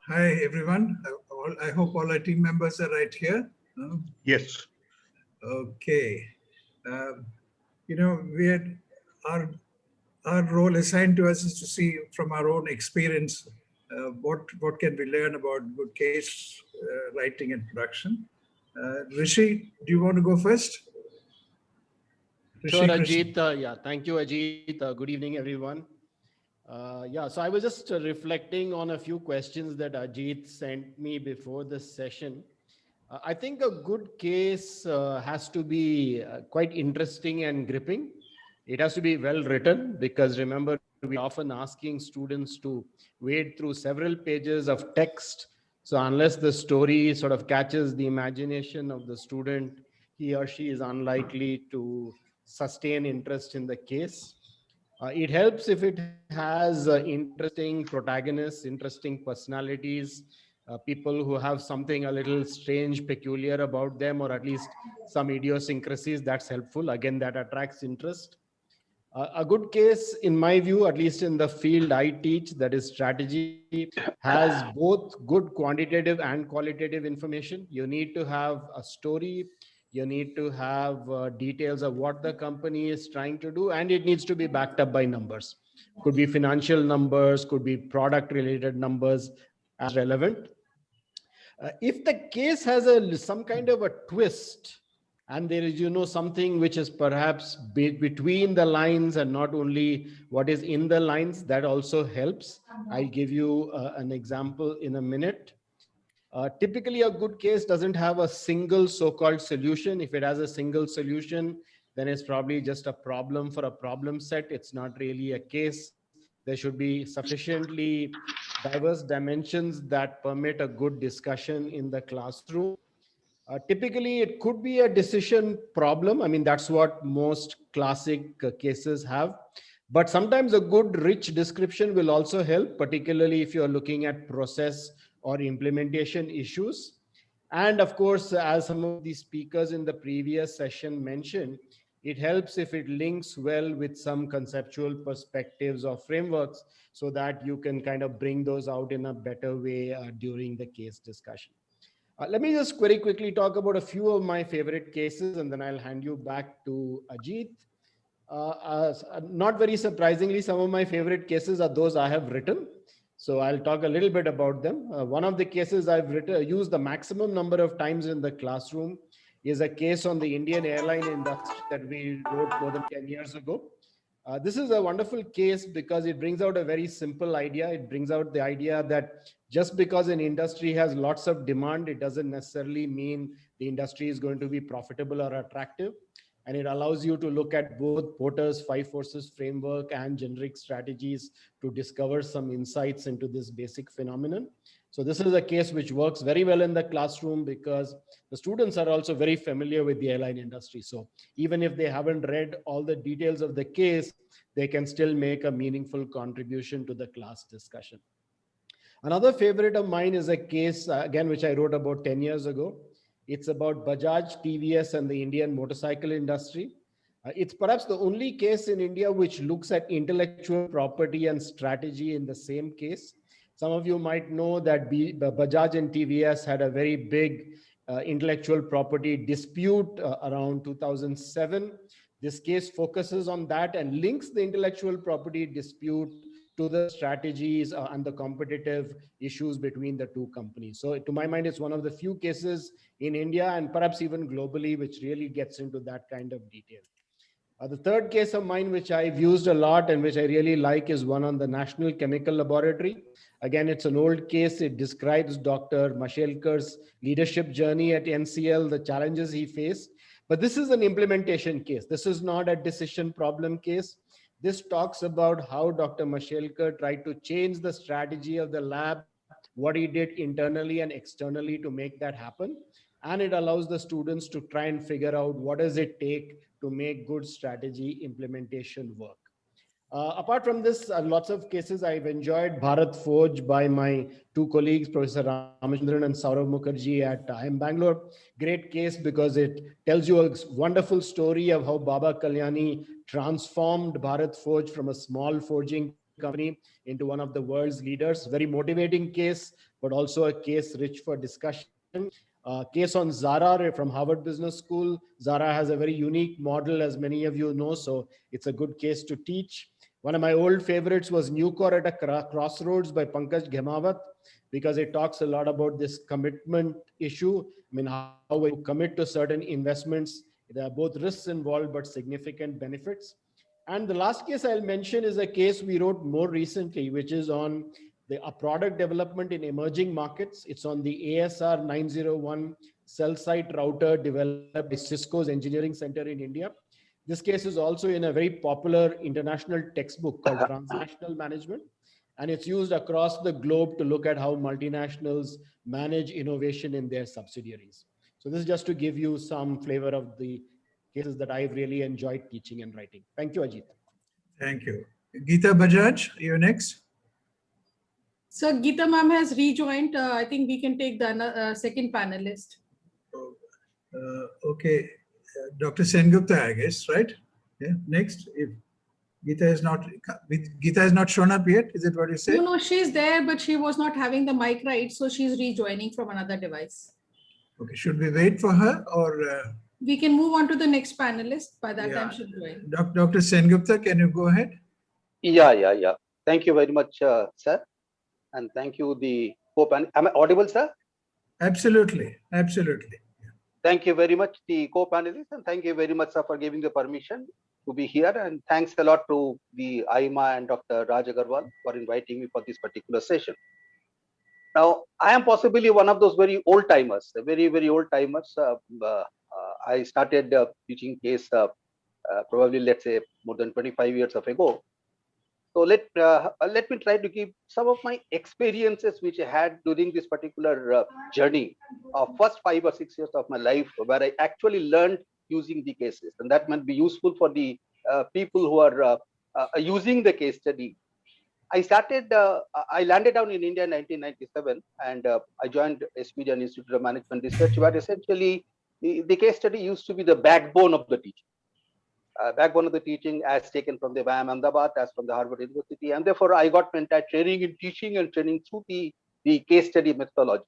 Hi, everyone. I hope all our team members are right here. Yes. Okay. Um, we had our our role assigned to us is to see from our own experience what can we learn about good case writing and production. Rishi, do you want to go first? Sure, Rishi Krishna. Ajit. Yeah, thank you, Ajit. Good evening, everyone. Yeah, so I was just reflecting on a few questions that Ajit sent me before the session. I think a good case has to be quite interesting and gripping. It has to be well written because remember, we are often asking students to wade through several pages of text. So, unless the story sort of catches the imagination of the student, he or she is unlikely to sustain interest in the case. It helps if it has interesting protagonists, interesting personalities, people who have something a little strange, peculiar about them, or at least some idiosyncrasies. That's helpful. Again, that attracts interest. A good case, in my view, at least in the field I teach, that is strategy, has both good quantitative and qualitative information. You need to have a story, you need to have details of what the company is trying to do, and it needs to be backed up by numbers. Could be financial numbers, could be product related numbers as relevant. If the case has some kind of a twist, and there is something which is perhaps between the lines and not only what is in the lines, that also helps. I'll give you an example in a minute. Typically a good case doesn't have a single so-called solution. If it has a single solution, then it's probably just a problem for a problem set. It's not really a case. There should be sufficiently diverse dimensions that permit a good discussion in the classroom. Typically, it could be a decision problem. I mean, that's what most classic cases have. But sometimes a good, rich description will also help, particularly if you're looking at process or implementation issues. And of course, as some of the speakers in the previous session mentioned, it helps if it links well with some conceptual perspectives or frameworks so that you can kind of bring those out in a better way during the case discussion. Let me just very quickly talk about a few of my favorite cases and then I'll hand you back to Ajit. Not very surprisingly, some of my favorite cases are those I have written. So I'll talk a little bit about them. One of the cases I've used the maximum number of times in the classroom is a case on the Indian airline industry that we wrote more than 10 years ago. This is a wonderful case because it brings out a very simple idea. It brings out the idea that just because an industry has lots of demand, it doesn't necessarily mean the industry is going to be profitable or attractive. And it allows you to look at both Porter's five forces framework and generic strategies to discover some insights into this basic phenomenon. So this is a case which works very well in the classroom because the students are also very familiar with the airline industry. So even if they haven't read all the details of the case, they can still make a meaningful contribution to the class discussion. Another favorite of mine is a case, again, which I wrote about 10 years ago. It's about Bajaj, TVS, and the Indian motorcycle industry. It's perhaps the only case in India which looks at intellectual property and strategy in the same case. Some of you might know that Bajaj and TVS had a very big intellectual property dispute around 2007. This case focuses on that and links the intellectual property dispute to the strategies and the competitive issues between the two companies. So to my mind, it's one of the few cases in India and perhaps even globally, which really gets into that kind of detail. The third case of mine, which I've used a lot and which I really like, is one on the National Chemical Laboratory. Again, it's an old case. It describes Dr. Mashelkar's leadership journey at NCL, the challenges he faced. But this is an implementation case. This is not a decision problem case. This talks about how Dr. Mashelkar tried to change the strategy of the lab, what he did internally and externally to make that happen. And it allows the students to try and figure out what does it take to make good strategy implementation work. Apart from this, lots of cases I've enjoyed Bharat Forge by my two colleagues, Professor Ramachandran and Saurav Mukherjee at IIM Bangalore. Great case because it tells you a wonderful story of how Baba Kalyani transformed Bharat Forge from a small forging company into one of the world's leaders. Very motivating case, but also a case rich for discussion. Case on Zara from Harvard Business School. Zara has a very unique model, as many of you know, so it's a good case to teach. One of my old favorites was Nucor at a Crossroads by Pankaj Ghemawat, because it talks a lot about this commitment issue. I mean, how when you commit to certain investments, there are both risks involved, but significant benefits. And the last case I'll mention is a case we wrote more recently, which is on a product development in emerging markets. It's on the ASR 901 cell site router developed by Cisco's Engineering Center in India. This case is also in a very popular international textbook called Transnational Management, and it's used across the globe to look at how multinationals manage innovation in their subsidiaries. So this is just to give you some flavor of the cases that I've really enjoyed teaching and writing. Thank you, Ajit. Thank you. Geeta Bajaj, you're next. So Geeta ma'am has rejoined. I think we can take the second panelist. Okay, Dr. Sengupta, I guess, right? Yeah. Next, if Geeta has not shown up yet. Is it what you said? No, she's there, but she was not having the mic right, so she's rejoining from another device. Okay, should we wait for her or? We can move on to the next panelist. By that time, she'll join. Dr. Sengupta, can you go ahead? Yeah. Thank you very much, sir. And thank you, the co-panel. Am I audible, sir? Absolutely. Thank you very much, the co-panelists, and thank you very much, sir, for giving the permission to be here. And thanks a lot to the AIMA and Dr. Raj Agarwal for inviting me for this particular session. Now, I am possibly one of those very old timers, very old timers. I started teaching case probably, let's say, more than 25 years ago. So let me try to give some of my experiences which I had during this particular journey of first 5 or 6 years of my life, where I actually learned using the cases, and that might be useful for the people who are using the case study. I landed down in India in 1997, and I joined SPJ Institute of Management Research, where essentially the case study used to be the backbone of the teaching. Backbone of the teaching as taken from the IIM Ahmedabad, as from the Harvard University, and therefore I got my entire training in teaching and training through the case study methodology.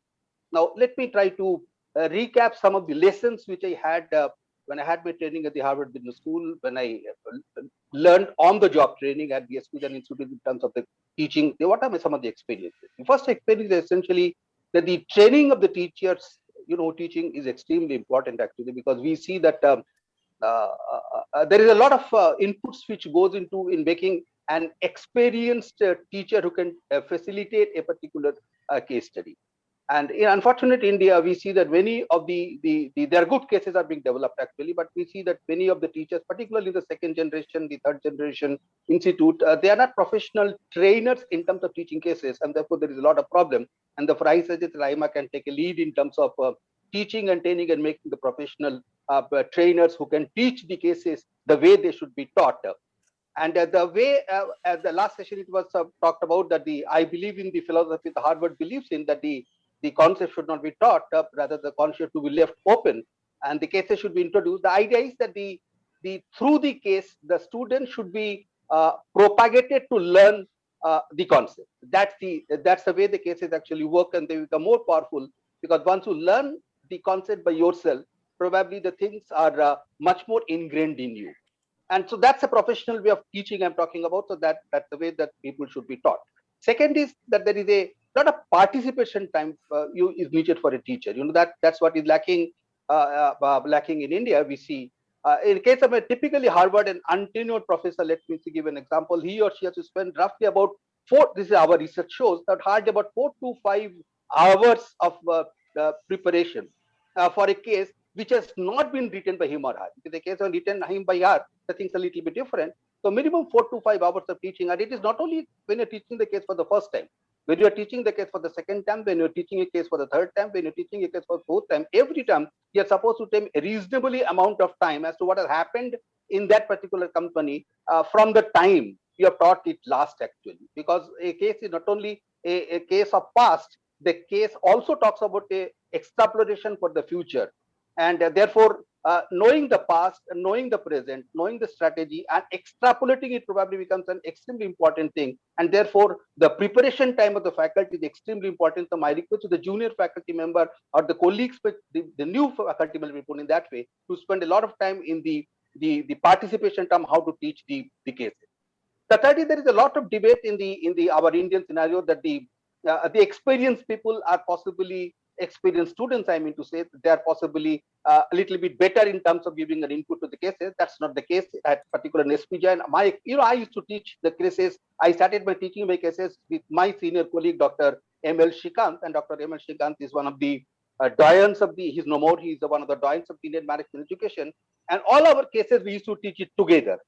Now let me try to recap some of the lessons which I had when I had my training at the Harvard Business School, when I learned on-the-job training at the SPJ Institute in terms of the teaching. What are some of the experiences? The first experience is essentially that the training of the teachers, teaching is extremely important actually, because we see that there is a lot of inputs which goes into in making an experienced teacher who can facilitate a particular case study. And in unfortunate India, we see that many of there are good cases are being developed actually, but we see that many of the teachers, particularly the second generation, the third generation institute, they are not professional trainers in terms of teaching cases, and therefore there is a lot of problem. And therefore I suggest that AIMA can take a lead in terms of teaching and training and making the professional trainers who can teach the cases the way they should be taught. And the way at the last session it was talked about that I believe in the philosophy the Harvard believes in, that the concept should not be taught, rather the concept to be left open, and the cases should be introduced. The idea is that through the case, the student should be propagated to learn the concept. That's the way the cases actually work, and they become more powerful, because once you learn the concept by yourself, probably the things are much more ingrained in you. And so that's a professional way of teaching I'm talking about. So that's the way that people should be taught. Second is that there is a lot of participation time is needed for a teacher. That's what is lacking in India. We see in case of a typically Harvard and untenured professor, let me give an example. He or she has to spend roughly about this is our research shows that hardly about 4 to 5 hours of preparation for a case which has not been written by him or her. If the case is written him by her, the thing's a little bit different. So minimum 4 to 5 hours of teaching, and it is not only when you're teaching the case for the first time. When you're teaching the case for the second time, when you're teaching a case for the third time, when you're teaching a case for the fourth time, every time you're supposed to take a reasonably amount of time as to what has happened in that particular company from the time you have taught it last actually. Because a case is not only a case of past, the case also talks about a extrapolation for the future. And therefore, knowing the past, knowing the present, knowing the strategy, and extrapolating it probably becomes an extremely important thing. And therefore, the preparation time of the faculty is extremely important. So my request to the junior faculty member or the colleagues, the new faculty will be put in that way, to spend a lot of time in the participation term, how to teach the cases. The third is, there is a lot of debate in the our Indian scenario that the experienced people are possibly experienced students. I mean to say they are possibly a little bit better in terms of giving an input to the cases. That's not the case at particular SPJ. And I used to teach the cases. I started by teaching my cases with my senior colleague, Dr. M.L. Shrikant, and Dr. M.L. Shrikant is one of the doyens of the. He's no more. He's one of the doyens of Indian management education. And all our cases we used to teach it together.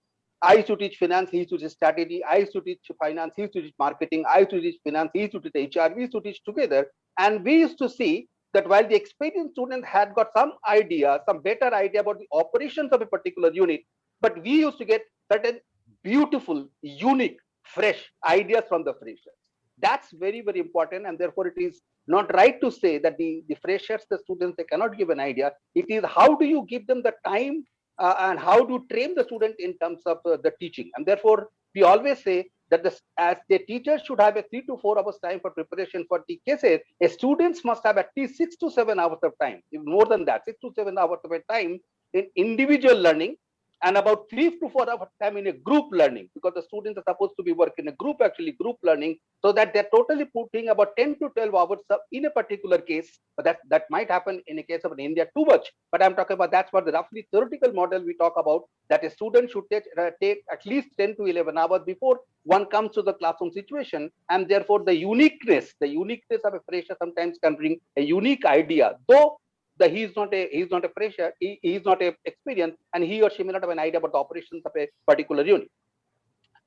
I used to teach finance, he used to teach strategy. I used to teach finance, he used to teach marketing. I used to teach finance, he used to teach HR. We used to teach together. And we used to see that while the experienced student had got some idea, some better idea about the operations of a particular unit, but we used to get certain beautiful, unique, fresh ideas from the freshers. That's very, very important. And therefore, it is not right to say that the freshers, the students, they cannot give an idea. It is how do you give them the time and how to train the student in terms of the teaching. And therefore, we always say that as the teachers should have a 3 to 4 hours time for preparation for the cases, students must have at least 6 to 7 hours of time, even more than that, 6 to 7 hours of time in individual learning, and about 3 to 4 hours time in a group learning, because the students are supposed to be working in a group, actually group learning, so that they're totally putting about 10 to 12 hours in a particular case. But that might happen in a case of India too much. But I'm talking about that's what the roughly theoretical model we talk about, that a student should take at least 10 to 11 hours before one comes to the classroom situation. And therefore, the uniqueness of a fresher sometimes can bring a unique idea, though he's not a fresher, he's not a experienced, and he or she may not have an idea about the operations of a particular unit.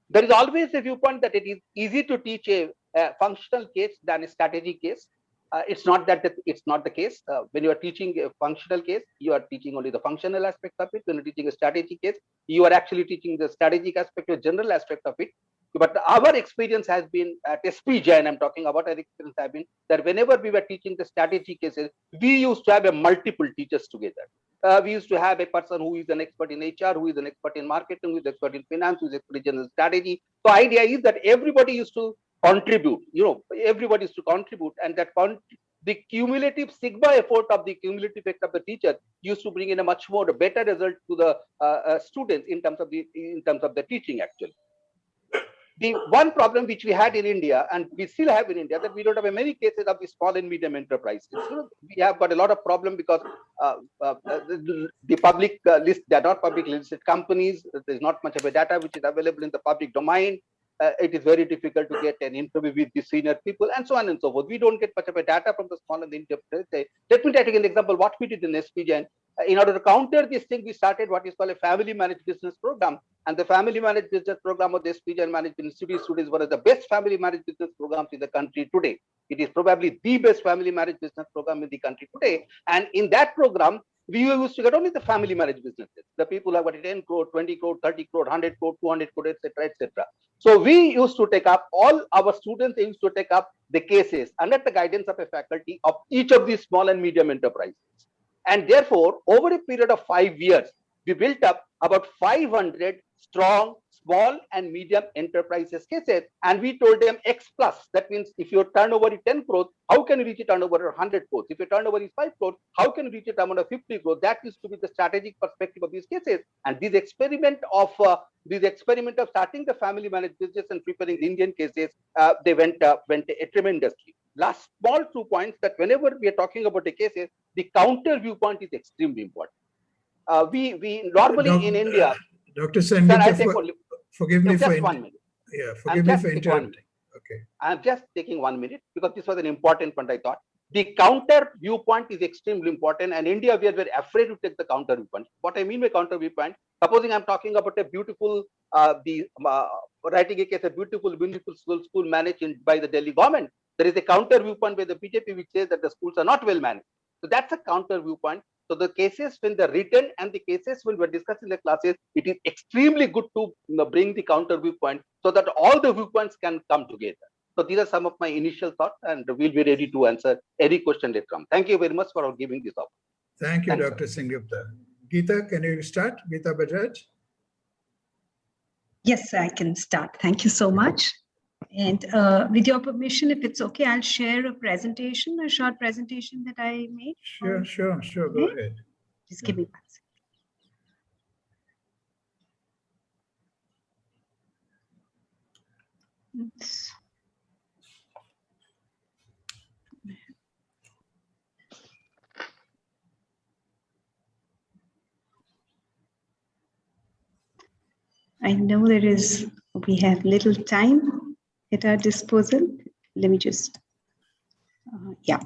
There is always a viewpoint that it is easy to teach a functional case than a strategy case. It's not the case. When you are teaching a functional case, you are teaching only the functional aspect of it. When you're teaching a strategy case, you are actually teaching the strategic aspect, the general aspect of it. But our experience has been at SPJ, and I'm talking about our experience has been that whenever we were teaching the strategy cases, we used to have a multiple teachers together. We used to have a person who is an expert in HR, who is an expert in marketing, who is expert in finance, who is expert in general strategy. So idea is that everybody used to contribute, everybody used to contribute, and that the cumulative sigma effort of the cumulative effect of the teacher used to bring in a much more better result to the students in terms of the teaching actually. The one problem which we had in India, and we still have in India, that we don't have many cases of the small and medium enterprises. We have got a lot of problem because the public list, they are not public listed companies. There's not much of a data which is available in the public domain. It is very difficult to get an interview with the senior people, and so on and so forth. We don't get much of a data from the small and the enterprise. Let me take an example. What we did in SPJ, in order to counter this thing, we started what is called a family managed business program. And the family managed business program of the SPJ Management Institute is one of the best family managed business programs in the country today. It is probably the best family managed business program in the country today. And in that program, we used to get only the family managed businesses. The people have got 10 crore, 20 crore, 30 crore, 100 crore, 200 crore, etc., etc. So we used to take up, all our students used to take up the cases under the guidance of a faculty of each of these small and medium enterprises. And therefore, over a period of 5 years, we built up about 500 strong small and medium enterprises cases, and we told them X plus. That means if your turnover is 10 crores, how can you reach a turnover of 100 crores? If your turnover is 5 crores, how can you reach a turnover of 50 crores? That used to be the strategic perspective of these cases. And this experiment of starting the family managed business and preparing the Indian cases, they went tremendously. Last small 2 points, that whenever we are talking about the cases, the counter viewpoint is extremely important. We normally in India. Dr. Sangita, forgive me for 1 minute. Yeah, forgive me for interrupting. Okay. I'm just taking 1 minute because this was an important point, I thought. The counter viewpoint is extremely important, and India, we are very afraid to take the counter viewpoint. What I mean by counter viewpoint, supposing I'm talking about a beautiful, writing a case, a beautiful school managed by the Delhi government. There is a counter viewpoint by the BJP which says that the schools are not well managed. So that's a counter viewpoint. So the cases when they're written and the cases when we're discussing the classes, it is extremely good to bring the counter viewpoint so that all the viewpoints can come together. So these are some of my initial thoughts, and we'll be ready to answer any question that comes. Thank you very much for giving this up. Thank you, Dr. Sengupta. Geeta, can you start? Geeta Bajaj? Yes, I can start. Thank you so much. And with your permission, if it's okay, I'll share a presentation, a short presentation that I made. Sure, sure. Go ahead. Just give me 1 second. Oops. I know we have little time at our disposal. Let me just, yeah.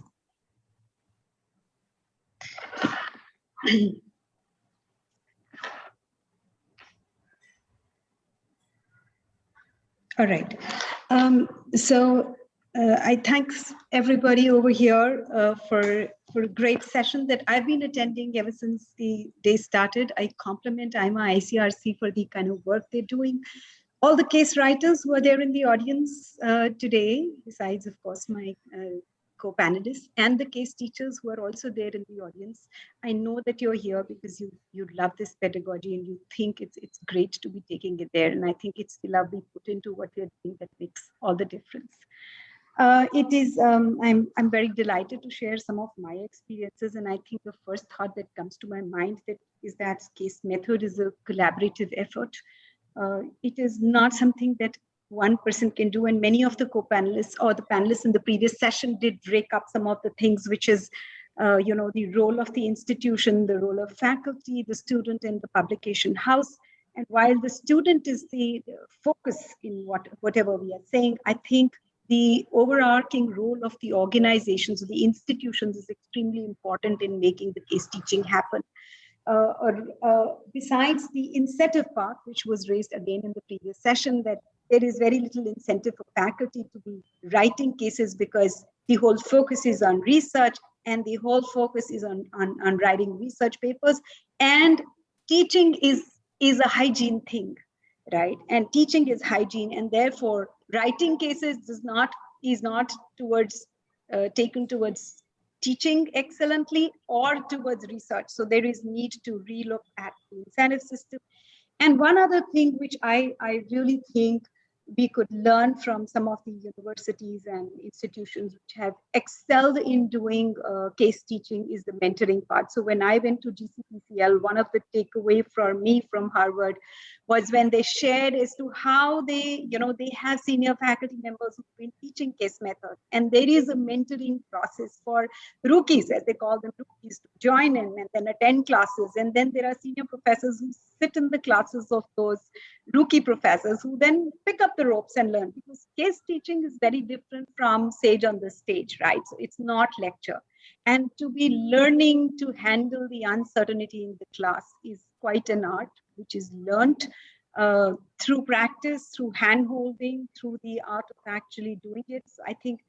All right. I thank everybody over here for a great session that I've been attending ever since the day started. I compliment IMA ICRC for the kind of work they're doing. All the case writers who are there in the audience today, besides, of course, my co-panelists and the case teachers who are also there in the audience. I know that you're here because you love this pedagogy and you think it's great to be taking it there. And I think it's the love we put into what we're doing that makes all the difference. I'm very delighted to share some of my experiences. And I think the first thought that comes to my mind is that case method is a collaborative effort. It is not something that one person can do, and many of the co-panelists or the panelists in the previous session did break up some of the things, which is the role of the institution, the role of faculty, the student, and the publication house. And while the student is the focus in whatever we are saying, I think the overarching role of the organizations, the institutions, is extremely important in making the case teaching happen. Besides the incentive part, which was raised again in the previous session, that there is very little incentive for faculty to be writing cases because the whole focus is on research and the whole focus is on writing research papers. And teaching is a hygiene thing, right? And teaching is hygiene, and therefore writing cases is not towards taken towards teaching excellently or towards research. So there is need to relook at the incentive system. And one other thing which I really think we could learn from some of the universities and institutions which have excelled in doing case teaching is the mentoring part. So when I went to GCPCL, one of the takeaway for me from Harvard was when they shared as to how they have senior faculty members who've been teaching case method. And there is a mentoring process for rookies, as they call them, rookies, to join in and then attend classes. And then there are senior professors who sit in the classes of those rookie professors who then pick up the ropes and learn, because case teaching is very different from sage on the stage, right? So it's not lecture. And to be learning to handle the uncertainty in the class is quite an art, which is learned through practice, through hand-holding, through the art of actually doing it. So I think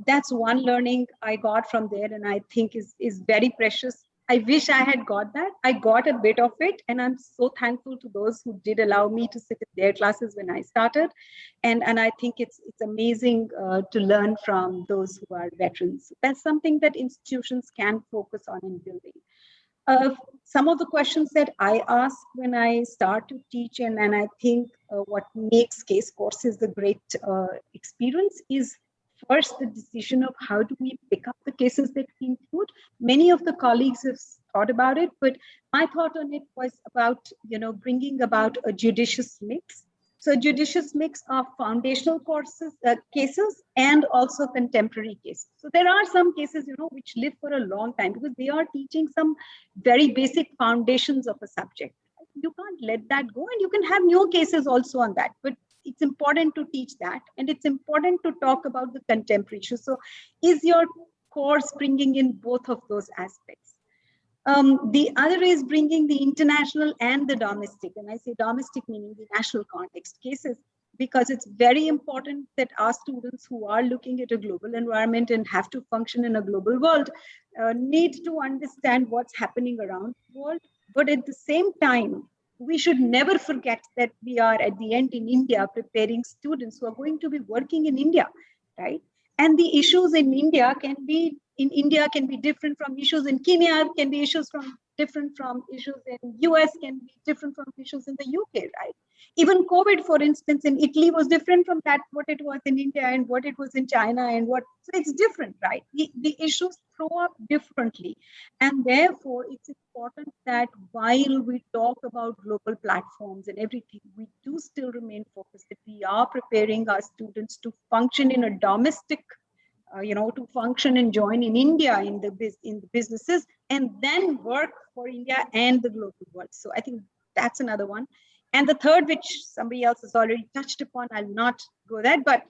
that's one learning I got from there, and I think is very precious. I wish I had got that. I got a bit of it, and I'm so thankful to those who did allow me to sit in their classes when I started. And I think it's amazing to learn from those who are veterans. That's something that institutions can focus on in building. Some of the questions that I ask when I start to teach, and I think what makes case courses a great experience is first the decision of how do we pick up the cases that we include. Many of the colleagues have thought about it, but my thought on it was about bringing about a judicious mix. So judicious mix of foundational courses, cases, and also contemporary cases. So there are some cases, which live for a long time because they are teaching some very basic foundations of a subject. You can't let that go, and you can have new cases also on that. But it's important to teach that, and it's important to talk about the contemporary issues. So is your course bringing in both of those aspects? The other is bringing the international and the domestic, and I say domestic meaning the national context cases, because it's very important that our students who are looking at a global environment and have to function in a global world need to understand what's happening around the world. But at the same time, we should never forget that we are at the end in India preparing students who are going to be working in India, right? And the issues in India can be different from issues in Kenya, can be issues from different from issues in US, can be different from issues in the UK, right? Even COVID, for instance, in Italy was different from that, what it was in India and what it was in China and what, so it's different, right? The issues throw up differently. And therefore, it's important that while we talk about global platforms and everything, we do still remain focused that we are preparing our students to function in a domestic, to function and join in India in the businesses, and then work for India and the global world. So I think that's another one. And the third, which somebody else has already touched upon, I'll not go that, but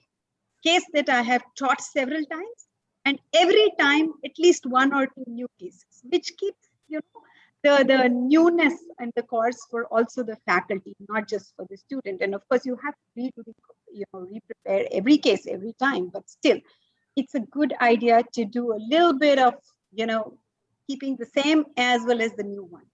case that I have taught several times, and every time at least one or two new cases, which keeps, the newness and the course for also the faculty, not just for the student. And of course, you have to re-prepare every case every time, but still, it's a good idea to do a little bit of, keeping the same as well as the new one.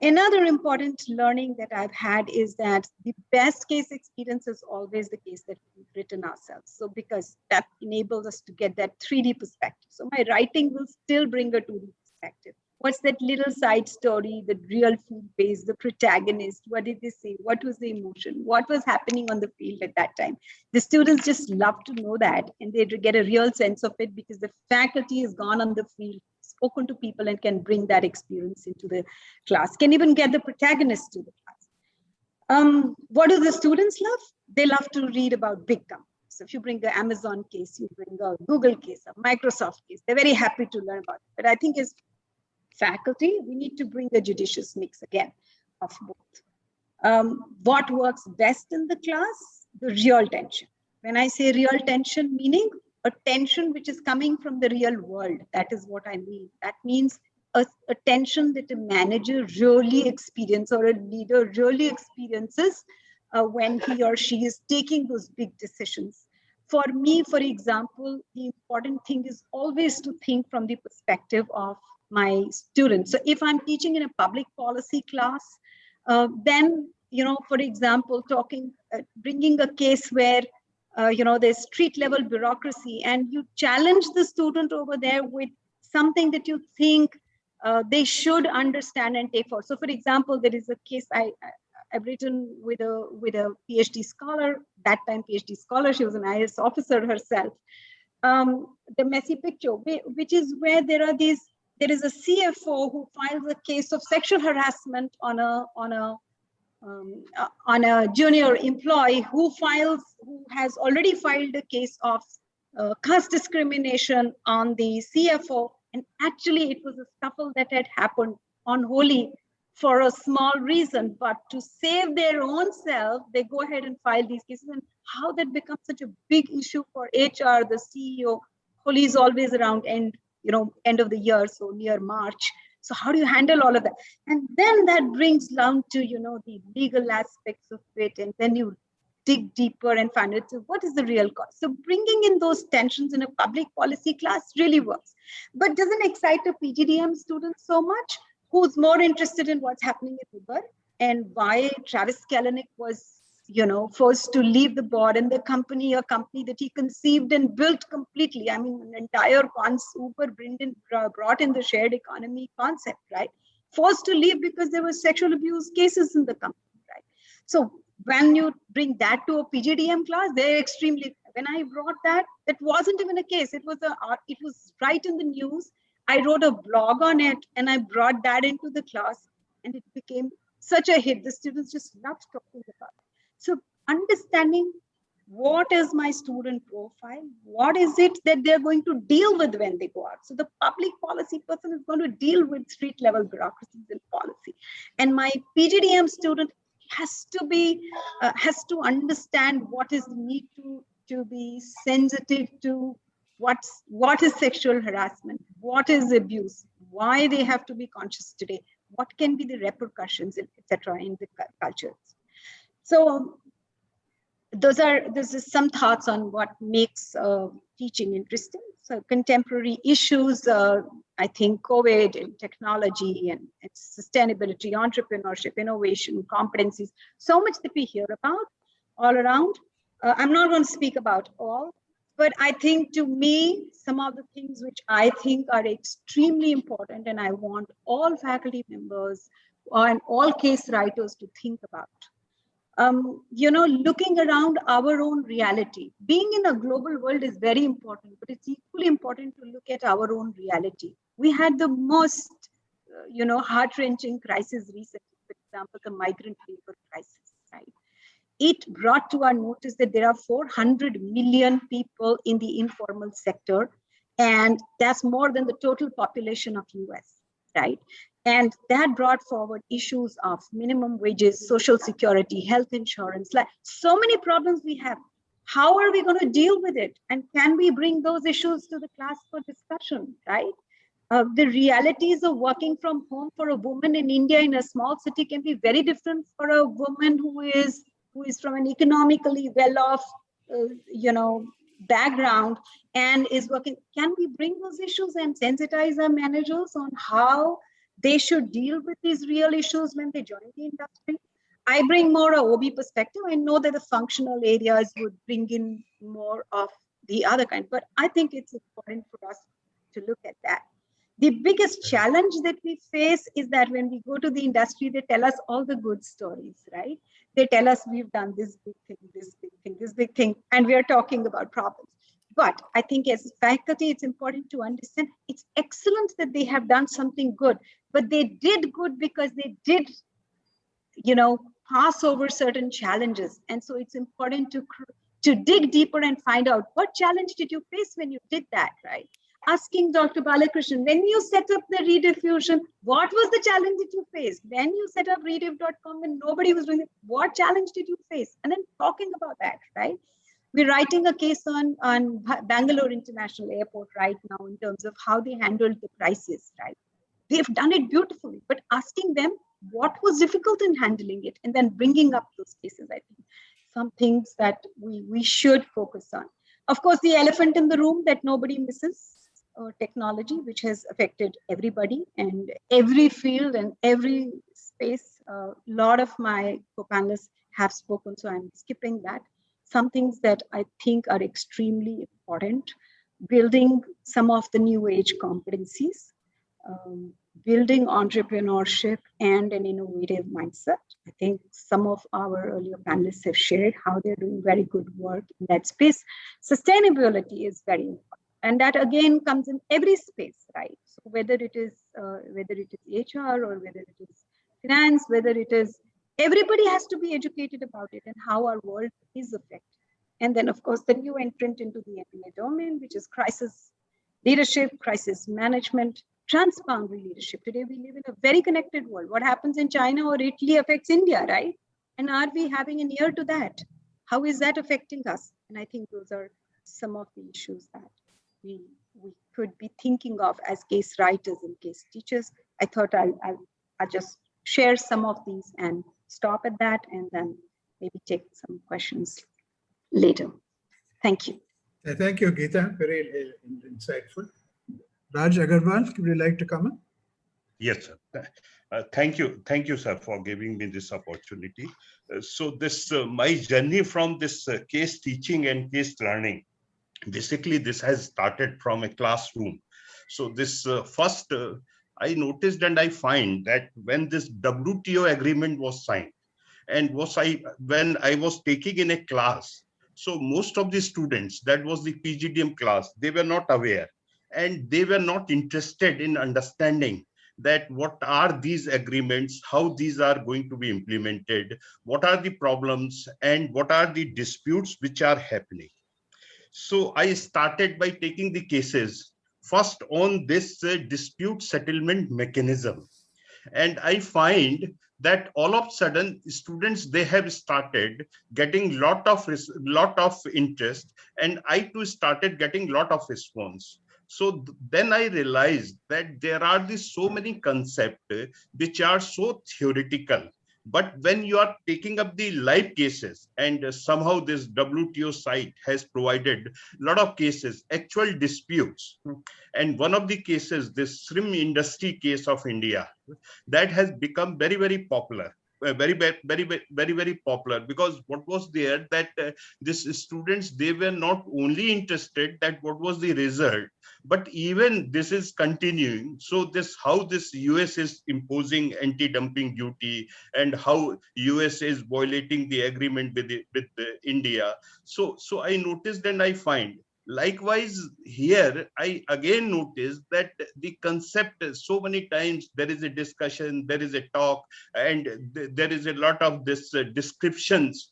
Another important learning that I've had is that the best case experience is always the case that we've written ourselves. So because that enables us to get that 3D perspective. So my writing will still bring a 2D perspective. What's that little side story, the real field base, the protagonist, what did they say? What was the emotion? What was happening on the field at that time? The students just love to know that, and they get a real sense of it because the faculty has gone on the field, spoken to people, and can bring that experience into the class, can even get the protagonist to the class. What do the students love? They love to read about big companies. So if you bring the Amazon case, you bring a Google case, a Microsoft case, they're very happy to learn about it. But I think as faculty, we need to bring a judicious mix again of both. What works best in the class? The real tension. When I say real tension, meaning a tension which is coming from the real world. That is what I mean. That means a tension that a manager really experiences or a leader really experiences when he or she is taking those big decisions. For me, for example, the important thing is always to think from the perspective of my students. So if I'm teaching in a public policy class, then, for example, bringing a case where, there's street level bureaucracy, and you challenge the student over there with something that you think they should understand and take forward. So for example, there is a case I've written with a PhD scholar, that time PhD scholar, she was an IAS officer herself. The messy picture, which is where there is a CFO who files a case of sexual harassment on a junior employee who has already filed a case of caste discrimination on the CFO. And actually it was a scuffle that had happened on Holi for a small reason, but to save their own self, they go ahead and file these cases. And how that becomes such a big issue for HR, the CEO. Holi is always around end of the year, so near March. So how do you handle all of that? And then that brings down to, the legal aspects of it. And then you dig deeper and find out what is the real cost. So bringing in those tensions in a public policy class really works, but doesn't excite a PGDM student so much, who's more interested in what's happening at Uber and why Travis Kalanick was, forced to leave the board and a company that he conceived and built completely. I mean, an entire Uber brought in the shared economy concept, right? Forced to leave because there were sexual abuse cases in the company, right? So when you bring that to a PGDM class, they're extremely, when I brought that wasn't even a case. It was right in the news. I wrote a blog on it and I brought that into the class, and it became such a hit. The students just loved talking about it. So understanding what is my student profile, what is it that they're going to deal with when they go out. So the public policy person is going to deal with street level bureaucracies and policy. And my PGDM student has to understand what is the need to be sensitive to what is sexual harassment, what is abuse, why they have to be conscious today, what can be the repercussions, etc. in the cultures. So this is some thoughts on what makes teaching interesting. So contemporary issues, I think COVID and technology and sustainability, entrepreneurship, innovation, competencies, so much that we hear about all around. I'm not going to speak about all. But I think, to me, some of the things which I think are extremely important, and I want all faculty members and all case writers to think about. Looking around our own reality. Being in a global world is very important, but it's equally important to look at our own reality. We had the most, heart-wrenching crisis recently, for example, the migrant labor crisis, right? It brought to our notice that there are 400 million people in the informal sector, and that's more than the total population of US, right? And that brought forward issues of minimum wages, social security, health insurance, like so many problems we have. How are we going to deal with it? And can we bring those issues to the class for discussion, right? The realities of working from home for a woman in India in a small city can be very different for a woman who is from an economically well-off, background and is working. Can we bring those issues and sensitize our managers on how they should deal with these real issues when they join the industry? I bring more a OB perspective. I know that the functional areas would bring in more of the other kind, but I think it's important for us to look at that. The biggest challenge that we face is that when we go to the industry, they tell us all the good stories, right? They tell us we've done this big thing, this big thing, this big thing, and we are talking about problems. But I think as faculty, it's important to understand it's excellent that they have done something good, but they did good because they did, pass over certain challenges. And so it's important to dig deeper and find out what challenge did you face when you did that, right? Asking Dr. Balakrishnan, when you set up the Rediffusion, what was the challenge that you faced? When you set up rediff.com and nobody was doing it, what challenge did you face? And then talking about that, right? We're writing a case on Bangalore International Airport right now in terms of how they handled the crisis, right? They've done it beautifully, but asking them what was difficult in handling it and then bringing up those cases, I think, some things that we should focus on. Of course, the elephant in the room that nobody misses, technology, which has affected everybody and every field and every space. A lot of my co-panelists have spoken, so I'm skipping that. Some things that I think are extremely important: building some of the new age competencies, building entrepreneurship and an innovative mindset. I think some of our earlier panelists have shared how they're doing very good work in that space. Sustainability is very important. And that again comes in every space, right? So whether it is HR or whether it is finance, whether it is, everybody has to be educated about it and how our world is affected. And then of course, the new entrant into the M&A domain, which is crisis leadership, crisis management, transboundary leadership. Today we live in a very connected world. What happens in China or Italy affects India, right? And are we having an ear to that? How is that affecting us? And I think those are some of the issues that we could be thinking of as case writers and case teachers. I thought I'll just share some of these and stop at that and then maybe take some questions later. Thank you. Thank you, Geeta. Very insightful. Raj Agarwal, would you like to comment? Yes, sir. Thank you, sir, for giving me this opportunity. So this my journey from this case teaching and case learning, basically this has started from a classroom. So this first I noticed and I find that when this WTO agreement was signed and when I was taking in a class, so most of the students, that was the PGDM class, they were not aware and they were not interested in understanding that what are these agreements, how these are going to be implemented, what are the problems and what are the disputes which are happening. So I started by taking the cases first on this dispute settlement mechanism. And I find that all of a sudden students, they have started getting lot of interest, and I too started getting lot of response. So then I realized that there are so many concepts which are so theoretical. But when you are taking up the live cases, and somehow this WTO site has provided a lot of cases, actual disputes. And one of the cases, this shrimp industry case of India, that has become very, very popular. very popular, because what was there that these students, they were not only interested that what was the result, but even this is continuing. So this, how this US is imposing anti-dumping duty, and how US is violating the agreement with India. So I noticed and I find, likewise here I again noticed that the concept, so many times there is a discussion, there is a talk, and there is a lot of this descriptions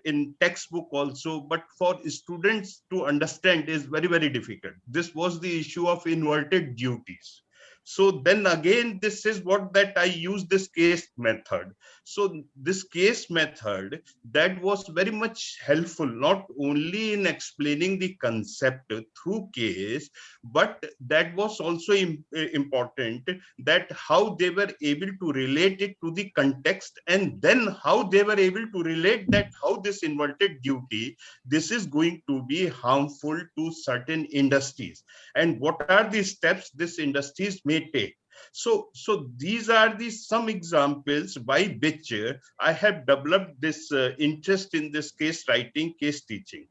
in textbook also, but for students to understand is very difficult. This was the issue of inverted duties. So then again, this is what that I use this case method. So this case method, that was very much helpful, not only in explaining the concept through case, but that was also important, that how they were able to relate it to the context, and then how they were able to relate that how this inverted duty, this is going to be harmful to certain industries, and what are the steps these industries may take. So these are the some examples by which I have developed this interest in this case writing, case teaching.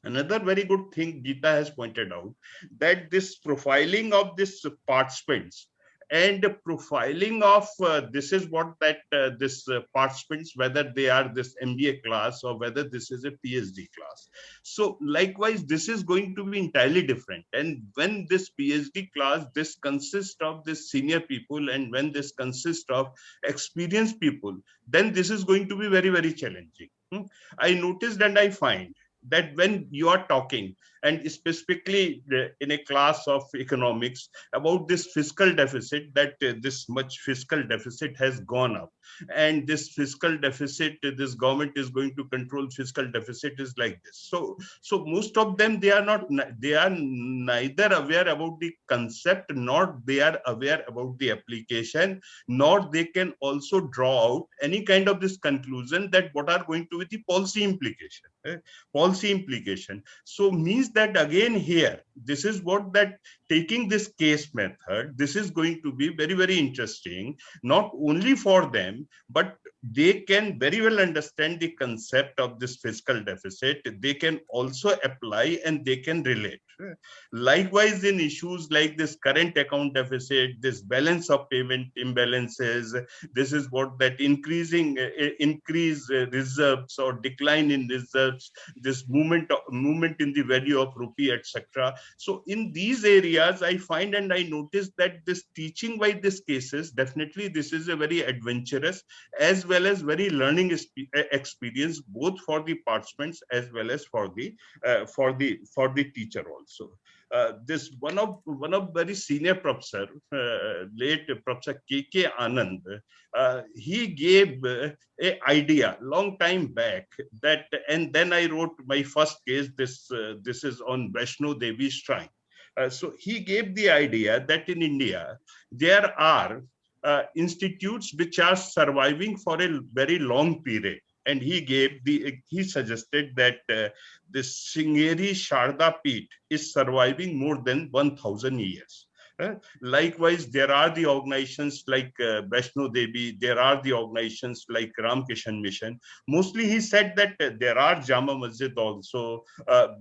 Another very good thing Geeta has pointed out, that this profiling of this participants and profiling of this is what that this participants, whether they are this MBA class or whether this is a PhD class. So likewise, this is going to be entirely different. And when this PhD class, this consists of this senior people, and when this consists of experienced people, then this is going to be very challenging. I noticed and I find that when you are talking, and specifically in a class of economics, about this fiscal deficit, that this much fiscal deficit has gone up, and this fiscal deficit, this government is going to control fiscal deficit is like this. So most of them, they are neither aware about the concept, nor they are aware about the application, nor they can also draw out any kind of this conclusion that what are going to be the policy implication. So means that again here, this is what that taking this case method, this is going to be very interesting, not only for them, but they can very well understand the concept of this fiscal deficit. They can also apply and they can relate. Likewise, in issues like this current account deficit, this balance of payment imbalances, this is what that increase reserves or decline in reserves, this movement in the value of rupee, etc. So in these areas, I find and I notice that this teaching by these cases, definitely this is a very adventurous as well as very learning experience, both for the participants as well as for the teacher also. This one of very senior professor, late Professor K.K. Anand, he gave a idea long time back that, and then I wrote my first case. This is on Vaishno Devi Shrine. So he gave the idea that in India there are institutes which are surviving for a very long period. And he suggested that this Sringeri Sharda Peeth is surviving more than 1,000 years. Likewise, there are the organizations like Vaishno Devi, there are the organizations like Ramkishan Mission. Mostly he said that there are Jama Masjid also.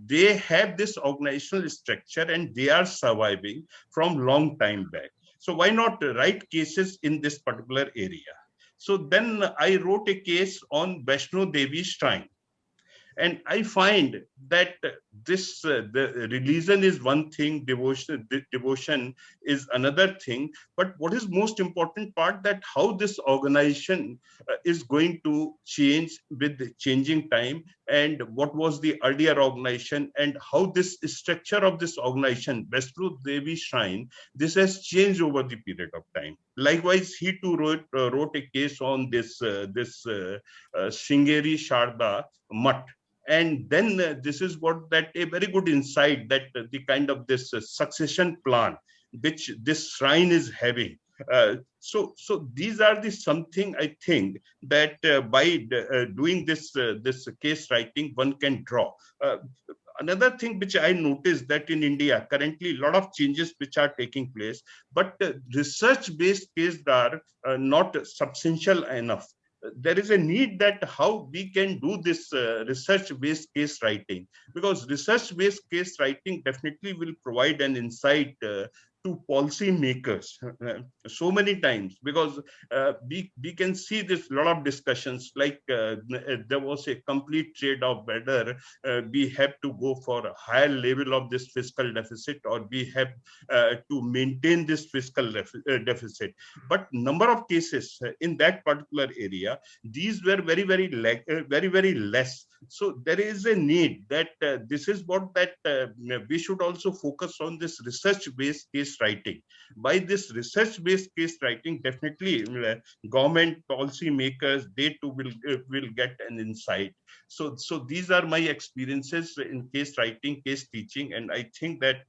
They have this organizational structure and they are surviving from long time back. So why not write cases in this particular area? So then I wrote a case on Vaishno Devi Shrine. And I find that this the religion is one thing, devotion is another thing. But what is most important part, that how this organization is going to change with the changing time, and what was the earlier organization, and how this structure of this organization, Vaishno Devi Shrine, this has changed over the period of time. Likewise, he too wrote a case on this Sringeri Sharda Mutt. And then this is what that a very good insight, that the kind of this succession plan which this shrine is having. So these are the something I think that by doing this case writing, one can draw. Another thing which I noticed, that in India currently a lot of changes which are taking place, but research-based cases are not substantial enough. there is a need that how we can do this research-based case writing, because research-based case writing definitely will provide an insight to policy makers so many times, because we can see this lot of discussions like there was a complete trade of whether we have to go for a higher level of this fiscal deficit, or we have to maintain this fiscal deficit. But number of cases in that particular area, these were very less. So there is a need that this is what that we should also focus on, this research-based case writing. By this research-based case writing, definitely government policy makers, they too will get an insight. So these are my experiences in case writing, case teaching, and I think that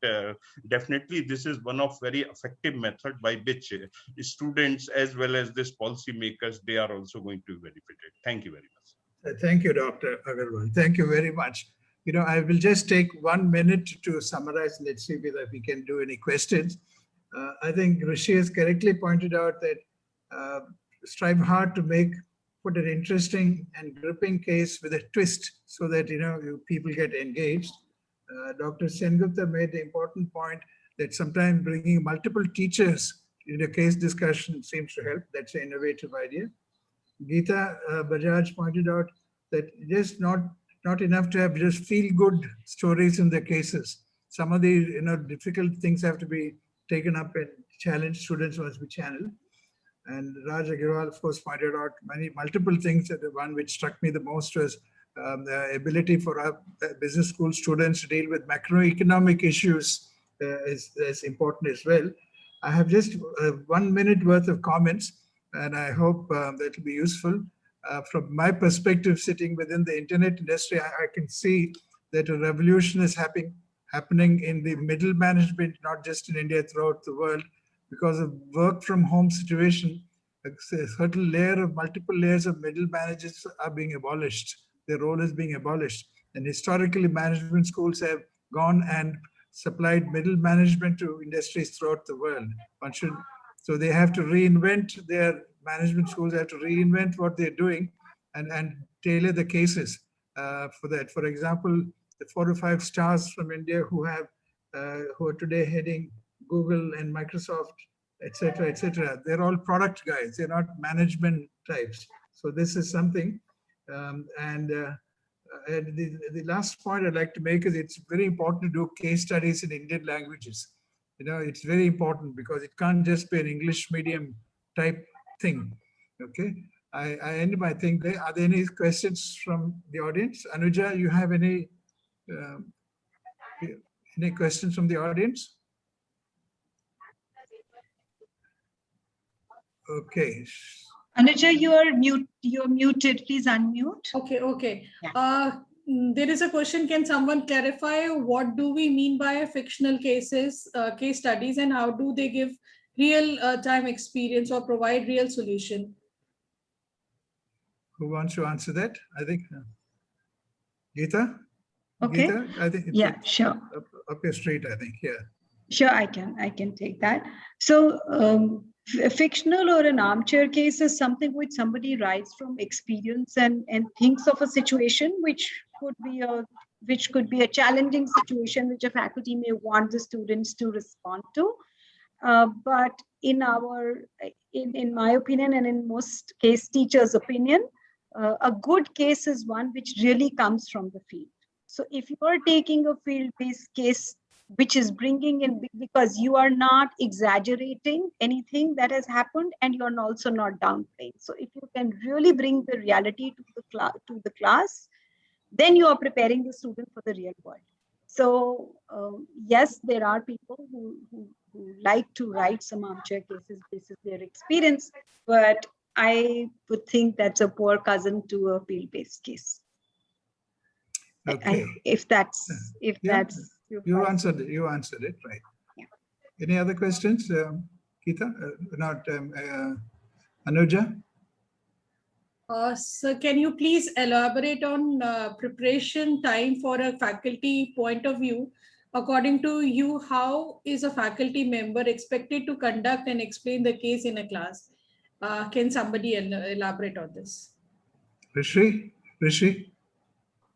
definitely this is one of very effective method by which students as well as this policy makers, they are also going to be benefited. Thank you very much. Thank you, Dr. Agarwal. Thank you very much. You know, I will just take 1 minute to summarize. Let's see whether we can do any questions. I think Rishi has correctly pointed out that strive hard to put an interesting and gripping case with a twist so that, people get engaged. Dr. Sengupta made the important point that sometimes bringing multiple teachers in a case discussion seems to help. That's an innovative idea. Geeta Bajaj pointed out that just not enough to have just feel-good stories in the cases. Some of the difficult things have to be taken up and challenged. Students must be channeled. And Raj Agarwal, of course, pointed out multiple things. That the one which struck me the most was the ability for our business school students to deal with macroeconomic issues is important as well. I have just 1 minute worth of comments, and I hope that will be useful. From my perspective, sitting within the internet industry, I can see that a revolution is happening in the middle management, not just in India, throughout the world, because of work from home situation. A certain multiple layers of middle managers are being abolished. Their role is being abolished. And historically, management schools have gone and supplied middle management to industries throughout the world. So they have to reinvent their management schools, have to reinvent what they're doing and tailor the cases for that. For example, the 4 or 5 stars from India who are today heading Google and Microsoft, etc. They're all product guys. They're not management types. So this is something. And the last point I'd like to make is it's very important to do case studies in Indian languages. It's very important because it can't just be an English medium type thing. Okay, I end my thing there. Are there any questions from the audience? Anuja, you have any questions from the audience? Okay. Anuja, you're muted. Please unmute. Okay. Yeah. There is a question. Can someone clarify what do we mean by fictional cases, case studies, and how do they give real time experience or provide real solution? Who wants to answer that? I think Geeta. Okay. Geeta, I think sure. Up your street, I think. Yeah. Sure, I can take that. So fictional or an armchair case is something which somebody writes from experience and thinks of a situation which could be a challenging situation which a faculty may want the students to respond to. But in my opinion, and in most case teachers' opinion, a good case is one which really comes from the field. So if you are taking a field-based case which is bringing in, because you are not exaggerating anything that has happened and you're also not downplaying. So if you can really bring the reality to the class, then you are preparing the student for the real world. So yes, there are people who like to write some armchair cases. This is their experience, but I would think that's a poor cousin to a field-based case. Okay. If that's you answered it right. Yeah. Any other questions, Geeta? Not Anuja? So can you please elaborate on preparation time for a faculty point of view? According to you, how is a faculty member expected to conduct and explain the case in a class? Can somebody elaborate on this? Rishi,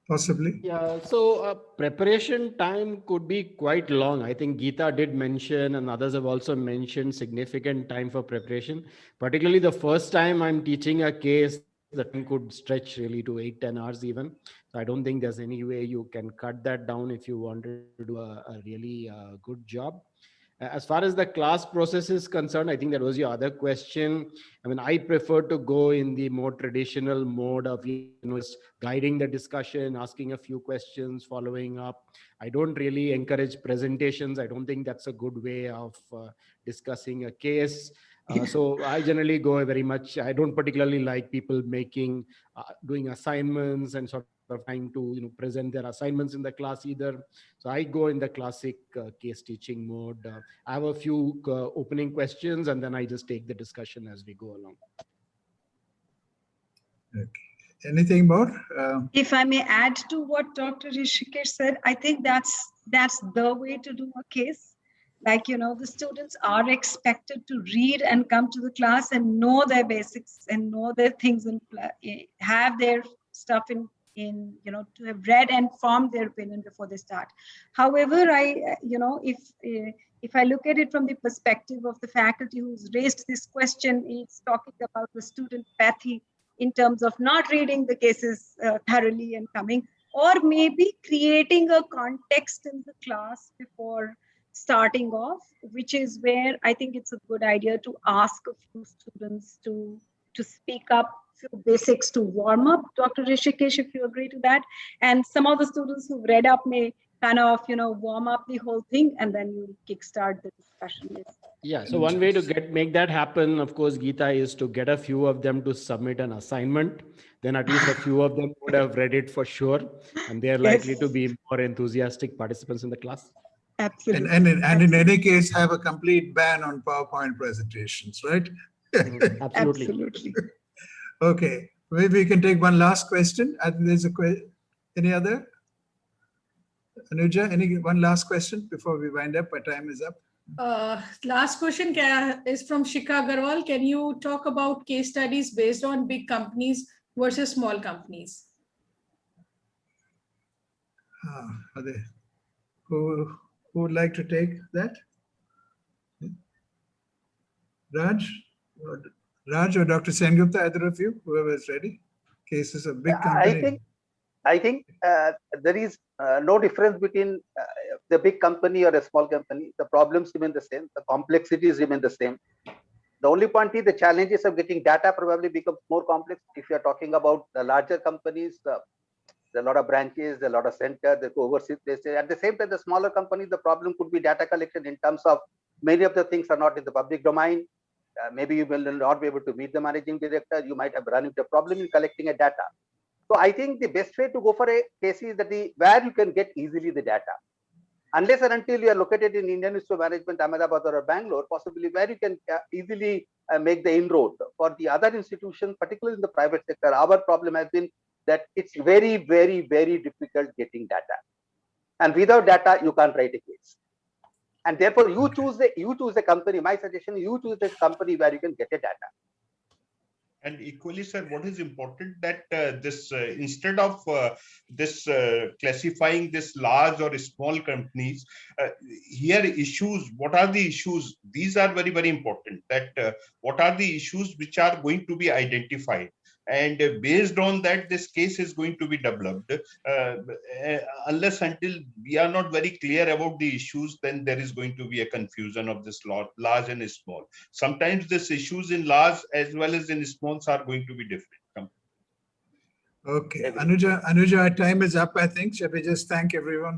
possibly. Yeah, so preparation time could be quite long. I think Geeta did mention, and others have also mentioned, significant time for preparation. Particularly the first time I'm teaching a case, the time could stretch really to 8-10 hours even. So I don't think there's any way you can cut that down if you want to do a really good job. As far as the class process is concerned, I think that was your other question. I mean, I prefer to go in the more traditional mode of, just guiding the discussion, asking a few questions, following up. I don't really encourage presentations. I don't think that's a good way of discussing a case. So I generally go very much, I don't particularly like people doing assignments and sort of trying to, present their assignments in the class either. So I go in the classic case teaching mode. I have a few opening questions, and then I just take the discussion as we go along. Okay. Anything more? If I may add to what Dr. Rishikesh said, I think that's the way to do a case. Like, the students are expected to read and come to the class and know their basics and know their things and have their stuff in to have read and formed their opinion before they start. However, if I look at it from the perspective of the faculty who's raised this question, it's talking about the student pathy in terms of not reading the cases thoroughly and coming, or maybe creating a context in the class before starting off, which is where I think it's a good idea to ask a few students to speak up, few basics to warm up. Dr. Rishikesh, if you agree to that. And some of the students who've read up may kind of, warm up the whole thing, and then you kickstart the discussion. Yeah, so one way to make that happen, of course, Geeta, is to get a few of them to submit an assignment. Then at least a few of them would have read it for sure, and they're likely to be more enthusiastic participants in the class. Absolutely. And in any case, have a complete ban on PowerPoint presentations, right? Absolutely. Okay, maybe we can take one last question. There's any other? Anuja, one last question before we wind up? Our time is up. Last question is from Shikha Agarwal. Can you talk about case studies based on big companies versus small companies? Are they, who would like to take that? Raj or Dr. Sengupta, either of you, whoever is ready. Cases of big companies. I think there is no difference between the big company or a small company. The problems remain the same. The complexities remain the same. The only point is the challenges of getting data probably becomes more complex. If you are talking about the larger companies, there are a lot of branches, there are a lot of centers, there are overseas places. At the same time, the smaller companies, the problem could be data collection in terms of many of the things are not in the public domain. Maybe you will not be able to meet the managing director. You might have run into a problem in collecting a data. So I think the best way to go for a case is that where you can get easily the data. Unless and until you are located in Indian Institute of Management, Ahmedabad or Bangalore, possibly where you can easily make the inroad. For the other institutions, particularly in the private sector, our problem has been that it's very, very, very difficult getting data. And without data, you can't write a case. And therefore, you choose a company. My suggestion is you choose a company where you can get a data. And equally, sir, what is important that instead of classifying this large or small companies, here issues, what are the issues? These are very, very important. That what are the issues which are going to be identified? And based on that, this case is going to be developed. Unless until we are not very clear about the issues, then there is going to be a confusion of this large and small. Sometimes these issues in large as well as in smalls are going to be different. Okay, Anuja, our time is up, I think. Shall we just thank everyone?